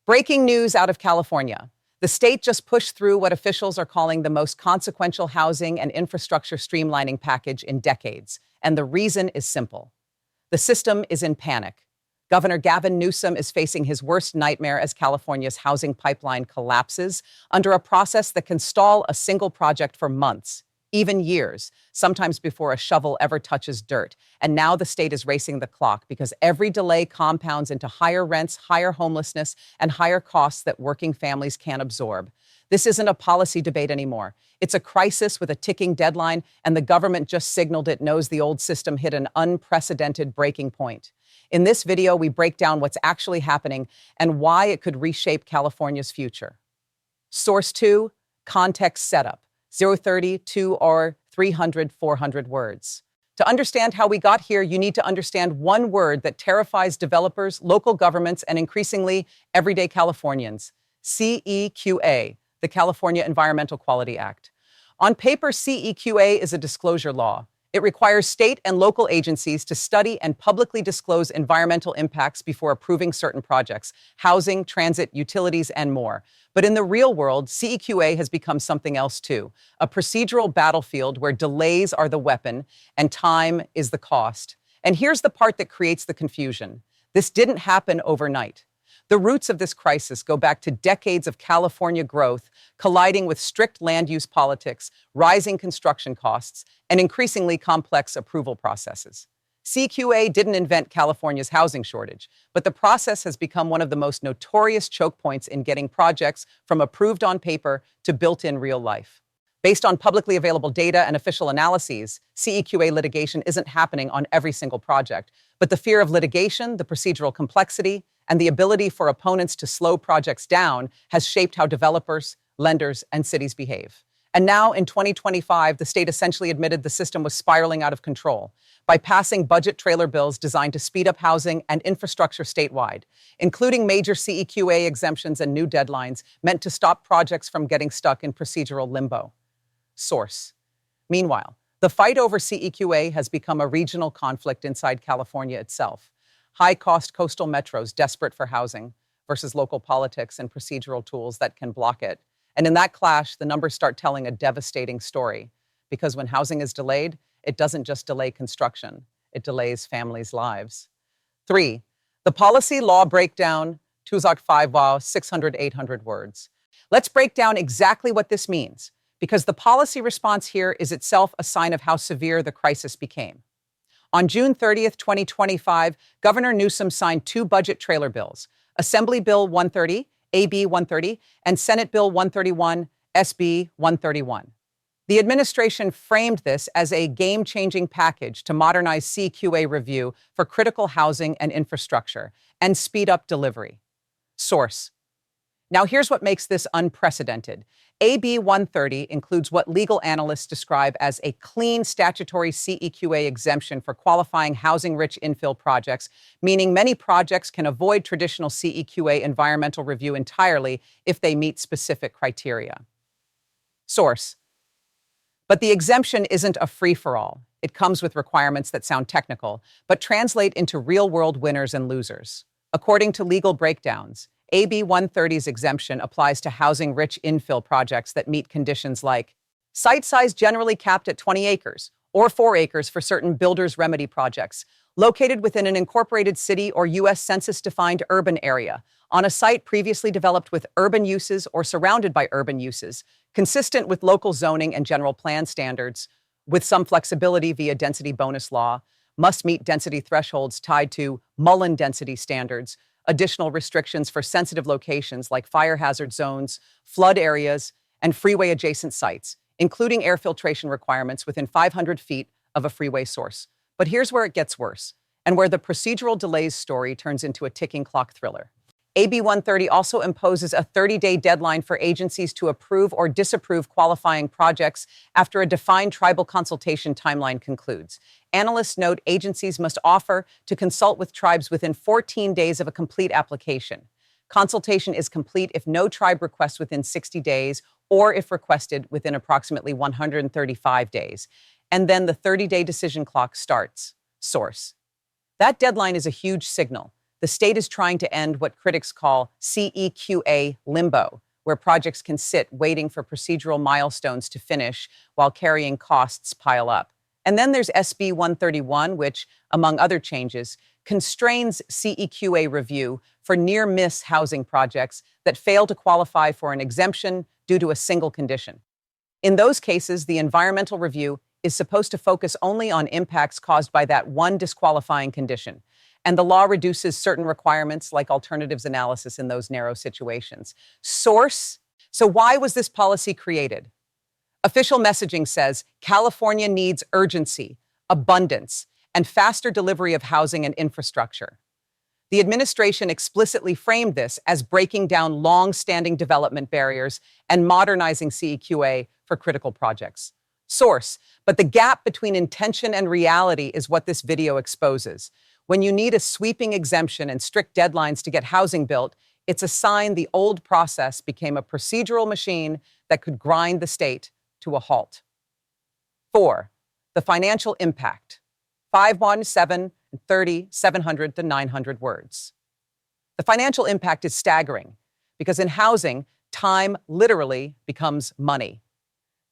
Breaking news out of California. The state just pushed through what officials are calling the most consequential housing and infrastructure streamlining package in decades. And the reason is simple. The system is in panic. Governor Gavin Newsom is facing his worst nightmare as California's housing pipeline collapses under a process that can stall a single project for months, even years, sometimes before a shovel ever touches dirt. And now the state is racing the clock because every delay compounds into higher rents, higher homelessness, and higher costs that working families can't absorb. This isn't a policy debate anymore. It's a crisis with a ticking deadline, and the government just signaled it knows the old system hit an unprecedented breaking point. In this video, we break down what's actually happening and why it could reshape California's future. Source 2, context setup. 030, 2 or 300, 400 words. To understand how we got here, you need to understand one word that terrifies developers, local governments, and increasingly everyday Californians: CEQA, the California Environmental Quality Act. On paper, CEQA is a disclosure law. It requires state and local agencies to study and publicly disclose environmental impacts before approving certain projects: housing, transit, utilities, and more. But in the real world, CEQA has become something else too, a procedural battlefield where delays are the weapon and time is the cost. And here's the part that creates the confusion. This didn't happen overnight. The roots of this crisis go back to decades of California growth colliding with strict land use politics, rising construction costs, and increasingly complex approval processes. CEQA didn't invent California's housing shortage, but the process has become one of the most notorious choke points in getting projects from approved on paper to built in real life. Based on publicly available data and official analyses, CEQA litigation isn't happening on every single project, but the fear of litigation, the procedural complexity, and the ability for opponents to slow projects down has shaped how developers, lenders, and cities behave. And now, in 2025, the state essentially admitted the system was spiraling out of control by passing budget trailer bills designed to speed up housing and infrastructure statewide, including major CEQA exemptions and new deadlines meant to stop projects from getting stuck in procedural limbo. Source. Meanwhile, the fight over CEQA has become a regional conflict inside California itself. High-cost coastal metros desperate for housing versus local politics and procedural tools that can block it. And in that clash, the numbers start telling a devastating story. Because when housing is delayed, it doesn't just delay construction, it delays families' lives. 3, the policy law breakdown, 205 600, 800 words. Let's break down exactly what this means, because the policy response here is itself a sign of how severe the crisis became. On June 30th, 2025, Governor Newsom signed 2 budget trailer bills: Assembly Bill 130, AB 130, and Senate Bill 131, SB 131. The administration framed this as a game-changing package to modernize CEQA review for critical housing and infrastructure and speed up delivery. Source. Now here's what makes this unprecedented. AB 130 includes what legal analysts describe as a clean statutory CEQA exemption for qualifying housing-rich infill projects, meaning many projects can avoid traditional CEQA environmental review entirely if they meet specific criteria. Source. But the exemption isn't a free-for-all. It comes with requirements that sound technical, but translate into real-world winners and losers. According to legal breakdowns, AB 130's exemption applies to housing-rich infill projects that meet conditions like site size generally capped at 20 acres or 4 acres for certain builder's remedy projects, located within an incorporated city or U.S. Census-defined urban area, on a site previously developed with urban uses or surrounded by urban uses, consistent with local zoning and general plan standards, with some flexibility via density bonus law, must meet density thresholds tied to Mullen density standards, additional restrictions for sensitive locations like fire hazard zones, flood areas, and freeway-adjacent sites, including air filtration requirements within 500 feet of a freeway source. But here's where it gets worse, and where the procedural delays story turns into a ticking clock thriller. AB 130 also imposes a 30-day deadline for agencies to approve or disapprove qualifying projects after a defined tribal consultation timeline concludes. Analysts note agencies must offer to consult with tribes within 14 days of a complete application. Consultation is complete if no tribe requests within 60 days or if requested within approximately 135 days. And then the 30-day decision clock starts. Source. That deadline is a huge signal. The state is trying to end what critics call CEQA limbo, where projects can sit waiting for procedural milestones to finish while carrying costs pile up. And then there's SB 131, which, among other changes, constrains CEQA review for near-miss housing projects that fail to qualify for an exemption due to a single condition. In those cases, the environmental review is supposed to focus only on impacts caused by that one disqualifying condition, and the law reduces certain requirements like alternatives analysis in those narrow situations. Source: so why was this policy created? Official messaging says California needs urgency, abundance, and faster delivery of housing and infrastructure. The administration explicitly framed this as breaking down long-standing development barriers and modernizing CEQA for critical projects. Source: but the gap between intention and reality is what this video exposes. When you need a sweeping exemption and strict deadlines to get housing built, it's a sign the old process became a procedural machine that could grind the state to a halt. 4. The financial impact. 517, 30, 700 to 900 words. The financial impact is staggering because in housing, time literally becomes money.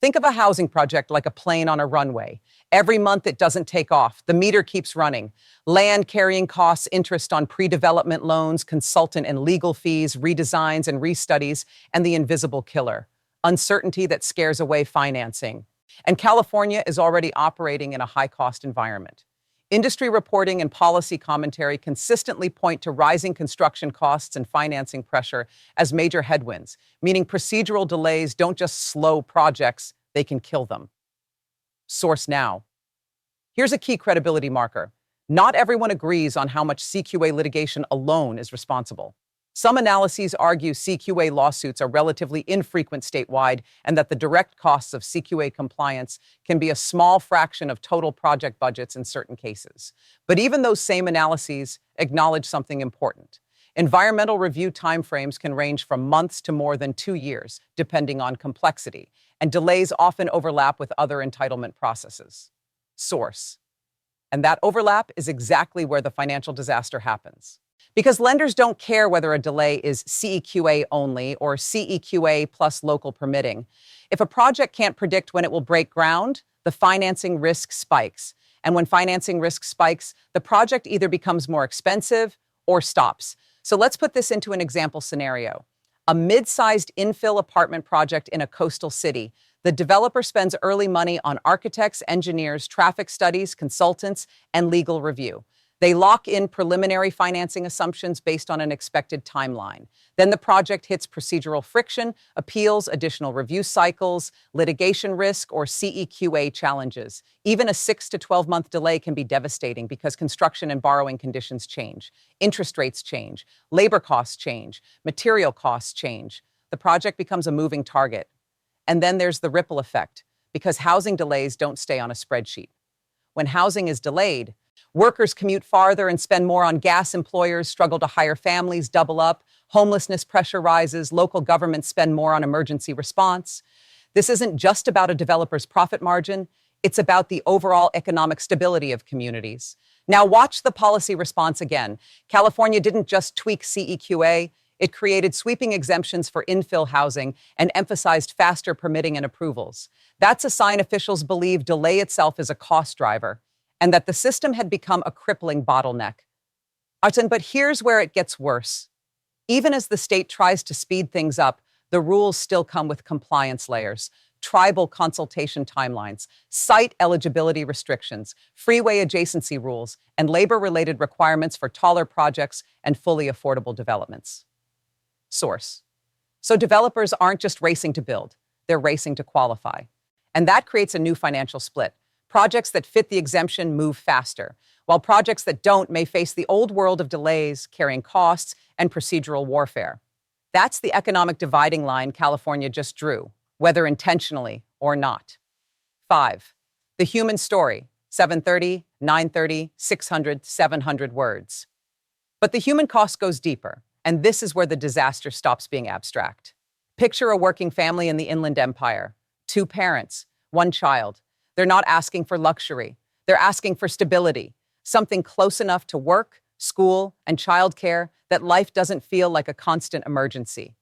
Think of a housing project like a plane on a runway. Every month it doesn't take off. The meter keeps running. Land carrying costs, interest on pre-development loans, consultant and legal fees, redesigns and restudies, and the invisible killer, uncertainty that scares away financing. And California is already operating in a high-cost environment. Industry reporting and policy commentary consistently point to rising construction costs and financing pressure as major headwinds, meaning procedural delays don't just slow projects, they can kill them. Source now. Here's a key credibility marker. Not everyone agrees on how much CQA litigation alone is responsible. Some analyses argue CQA lawsuits are relatively infrequent statewide and that the direct costs of CQA compliance can be a small fraction of total project budgets in certain cases. But even those same analyses acknowledge something important. Environmental review timeframes can range from months to more than 2 years, depending on complexity, and delays often overlap with other entitlement processes. Source. And that overlap is exactly where the financial disaster happens. Because lenders don't care whether a delay is CEQA only or CEQA plus local permitting. If a project can't predict when it will break ground, the financing risk spikes. And when financing risk spikes, the project either becomes more expensive or stops. So let's put this into an example scenario. A mid-sized infill apartment project in a coastal city. The developer spends early money on architects, engineers, traffic studies, consultants, and legal review. They lock in preliminary financing assumptions based on an expected timeline. Then the project hits procedural friction, appeals, additional review cycles, litigation risk, or CEQA challenges. Even a 6 to 12-month delay can be devastating because construction and borrowing conditions change. Interest rates change, labor costs change, material costs change. The project becomes a moving target. And then there's the ripple effect, because housing delays don't stay on a spreadsheet. When housing is delayed, workers commute farther and spend more on gas, employers struggle to hire families, double up, homelessness pressure rises, local governments spend more on emergency response. This isn't just about a developer's profit margin, it's about the overall economic stability of communities. Now watch the policy response again. California didn't just tweak CEQA, it created sweeping exemptions for infill housing and emphasized faster permitting and approvals. That's a sign officials believe delay itself is a cost driver, and that the system had become a crippling bottleneck. But here's where it gets worse. Even as the state tries to speed things up, the rules still come with compliance layers, tribal consultation timelines, site eligibility restrictions, freeway adjacency rules, and labor-related requirements for taller projects and fully affordable developments. Source. So developers aren't just racing to build, they're racing to qualify. And that creates a new financial split. Projects that fit the exemption move faster, while projects that don't may face the old world of delays, carrying costs, and procedural warfare. That's the economic dividing line California just drew, whether intentionally or not. 5. The human story, 730, 930, 600, 700 words. But the human cost goes deeper, and this is where the disaster stops being abstract. Picture a working family in the Inland Empire. 2 parents, 1 child. They're not asking for luxury. They're asking for stability, something close enough to work, school, and childcare that life doesn't feel like a constant emergency.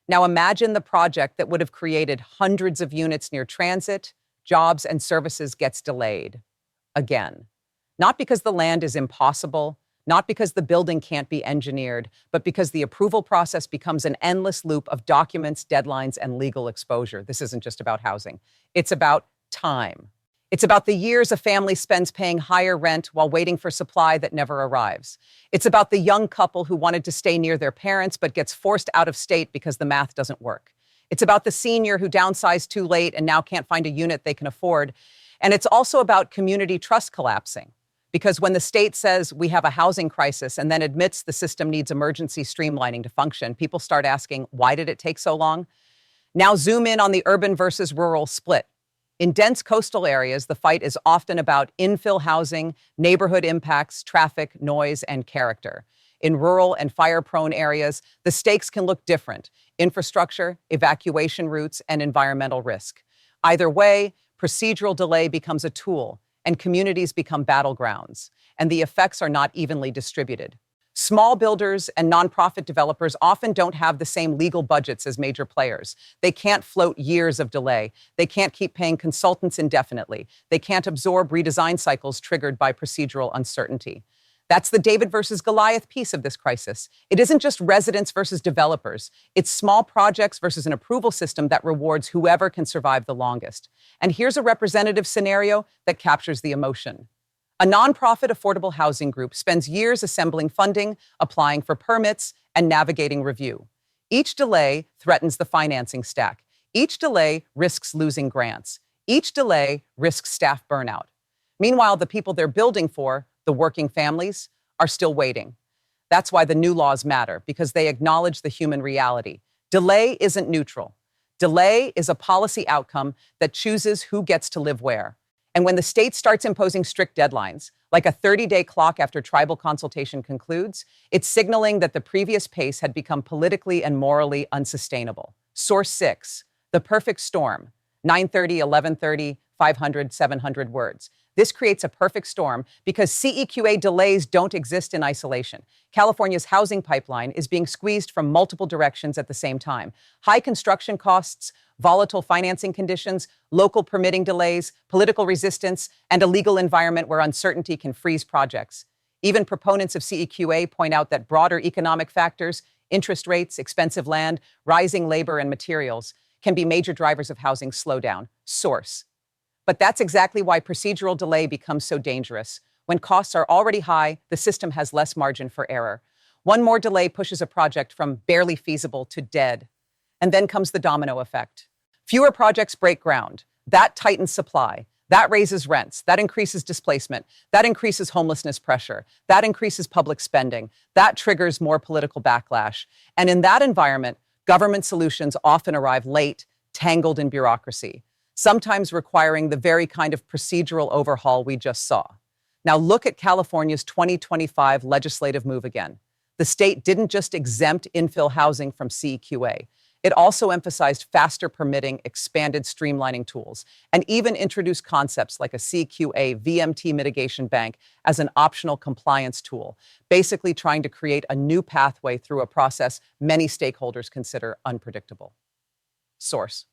Now imagine the project that would have created hundreds of units near transit, jobs, and services gets delayed. Again. Not because the land is impossible, not because the building can't be engineered, but because the approval process becomes an endless loop of documents, deadlines, and legal exposure. This isn't just about housing. It's about time. It's about the years a family spends paying higher rent while waiting for supply that never arrives. It's about the young couple who wanted to stay near their parents but gets forced out of state because the math doesn't work. It's about the senior who downsized too late and now can't find a unit they can afford. And it's also about community trust collapsing. Because when the state says we have a housing crisis and then admits the system needs emergency streamlining to function, people start asking, why did it take so long? Now zoom in on the urban versus rural split. In dense coastal areas, the fight is often about infill housing, neighborhood impacts, traffic, noise, and character. In rural and fire-prone areas, the stakes can look different: infrastructure, evacuation routes, and environmental risk. Either way, procedural delay becomes a tool, and communities become battlegrounds, and the effects are not evenly distributed. Small builders and nonprofit developers often don't have the same legal budgets as major players. They can't float years of delay. They can't keep paying consultants indefinitely. They can't absorb redesign cycles triggered by procedural uncertainty. That's the David versus Goliath piece of this crisis. It isn't just residents versus developers. It's small projects versus an approval system that rewards whoever can survive the longest. And here's a representative scenario that captures the emotion. A nonprofit affordable housing group spends years assembling funding, applying for permits, and navigating review. Each delay threatens the financing stack. Each delay risks losing grants. Each delay risks staff burnout. Meanwhile, the people they're building for, the working families, are still waiting. That's why the new laws matter, because they acknowledge the human reality. Delay isn't neutral. Delay is a policy outcome that chooses who gets to live where. And when the state starts imposing strict deadlines, like a 30-day clock after tribal consultation concludes, it's signaling that the previous pace had become politically and morally unsustainable. Source 6, The Perfect Storm, 930, 1130, 500, 700 words. This creates a perfect storm because CEQA delays don't exist in isolation. California's housing pipeline is being squeezed from multiple directions at the same time. High construction costs, volatile financing conditions, local permitting delays, political resistance, and a legal environment where uncertainty can freeze projects. Even proponents of CEQA point out that broader economic factors, interest rates, expensive land, rising labor and materials, can be major drivers of housing slowdown. Source. But that's exactly why procedural delay becomes so dangerous. When costs are already high, the system has less margin for error. One more delay pushes a project from barely feasible to dead. And then comes the domino effect. Fewer projects break ground. That tightens supply. That raises rents. That increases displacement. That increases homelessness pressure. That increases public spending. That triggers more political backlash. And in that environment, government solutions often arrive late, tangled in bureaucracy, sometimes requiring the very kind of procedural overhaul we just saw. Now look at California's 2025 legislative move again. The state didn't just exempt infill housing from CEQA. It also emphasized faster permitting, expanded streamlining tools, and even introduced concepts like a CEQA VMT mitigation bank as an optional compliance tool, basically trying to create a new pathway through a process many stakeholders consider unpredictable. Source.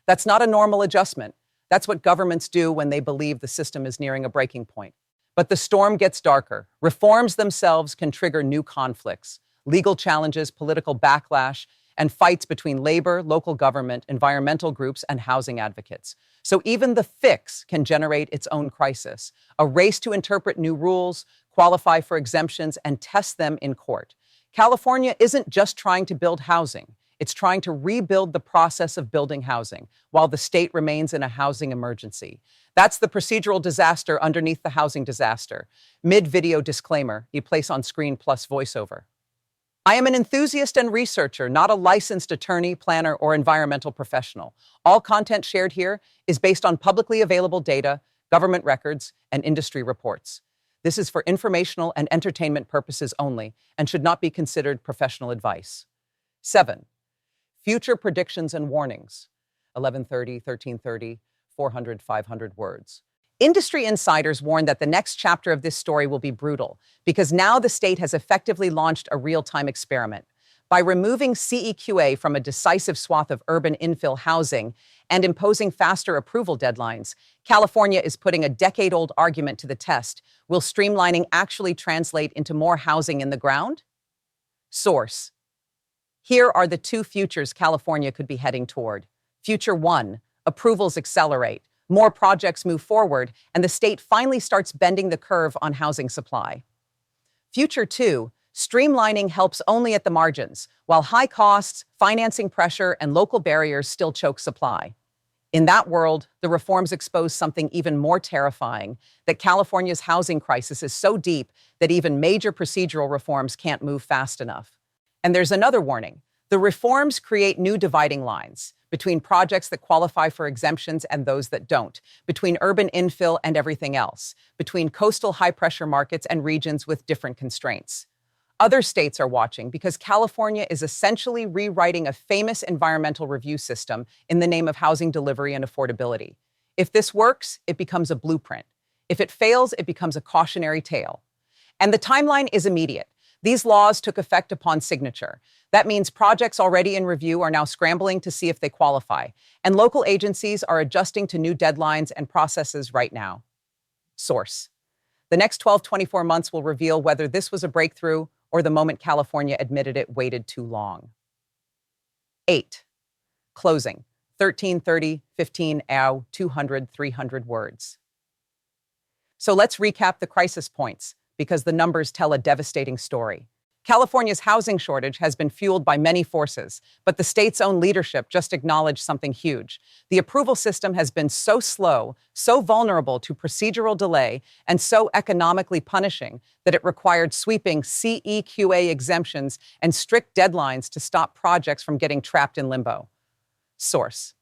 That's not a normal adjustment. That's what governments do when they believe the system is nearing a breaking point. But the storm gets darker. Reforms themselves can trigger new conflicts, legal challenges, political backlash, and fights between labor, local government, environmental groups, and housing advocates. So even the fix can generate its own crisis, a race to interpret new rules, qualify for exemptions, and test them in court. California isn't just trying to build housing. It's trying to rebuild the process of building housing while the state remains in a housing emergency. That's the procedural disaster underneath the housing disaster. Mid-video disclaimer, you place on screen plus voiceover. I am an enthusiast and researcher, not a licensed attorney, planner, or environmental professional. All content shared here is based on publicly available data, government records, and industry reports. This is for informational and entertainment purposes only and should not be considered professional advice. 7. Future predictions and warnings. 1130, 1330, 400, 500 words. Industry insiders warn that the next chapter of this story will be brutal because now the state has effectively launched a real-time experiment. By removing CEQA from a decisive swath of urban infill housing and imposing faster approval deadlines, California is putting a decade-old argument to the test. Will streamlining actually translate into more housing in the ground? Source: here are the two futures California could be heading toward. Future 1, approvals accelerate, more projects move forward, and the state finally starts bending the curve on housing supply. Future 2, streamlining helps only at the margins, while high costs, financing pressure, and local barriers still choke supply. In that world, the reforms expose something even more terrifying, that California's housing crisis is so deep that even major procedural reforms can't move fast enough. And there's another warning. The reforms create new dividing lines between projects that qualify for exemptions and those that don't, between urban infill and everything else, between coastal high-pressure markets and regions with different constraints. Other states are watching because California is essentially rewriting a famous environmental review system in the name of housing delivery and affordability. If this works, it becomes a blueprint. If it fails, it becomes a cautionary tale. And the timeline is immediate. These laws took effect upon signature. That means projects already in review are now scrambling to see if they qualify, and local agencies are adjusting to new deadlines and processes right now. Source: the next 12-24 months will reveal whether this was a breakthrough or the moment California admitted it waited too long. 8. Closing. 1330, 15 ow, 200, 300 words. So let's recap the crisis points, because the numbers tell a devastating story. California's housing shortage has been fueled by many forces, but the state's own leadership just acknowledged something huge. The approval system has been so slow, so vulnerable to procedural delay, and so economically punishing that it required sweeping CEQA exemptions and strict deadlines to stop projects from getting trapped in limbo. Source: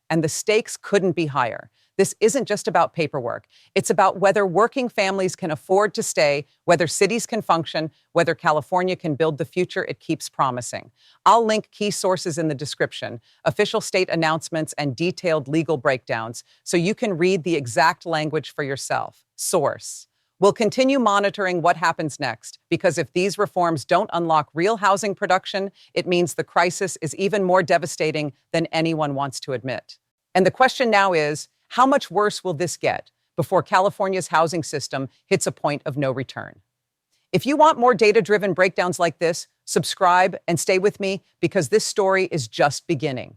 and the stakes couldn't be higher. This isn't just about paperwork. It's about whether working families can afford to stay, whether cities can function, whether California can build the future it keeps promising. I'll link key sources in the description, official state announcements, and detailed legal breakdowns so you can read the exact language for yourself. Source: we'll continue monitoring what happens next, because if these reforms don't unlock real housing production, it means the crisis is even more devastating than anyone wants to admit. And the question now is, how much worse will this get before California's housing system hits a point of no return? If you want more data-driven breakdowns like this, subscribe and stay with me because this story is just beginning.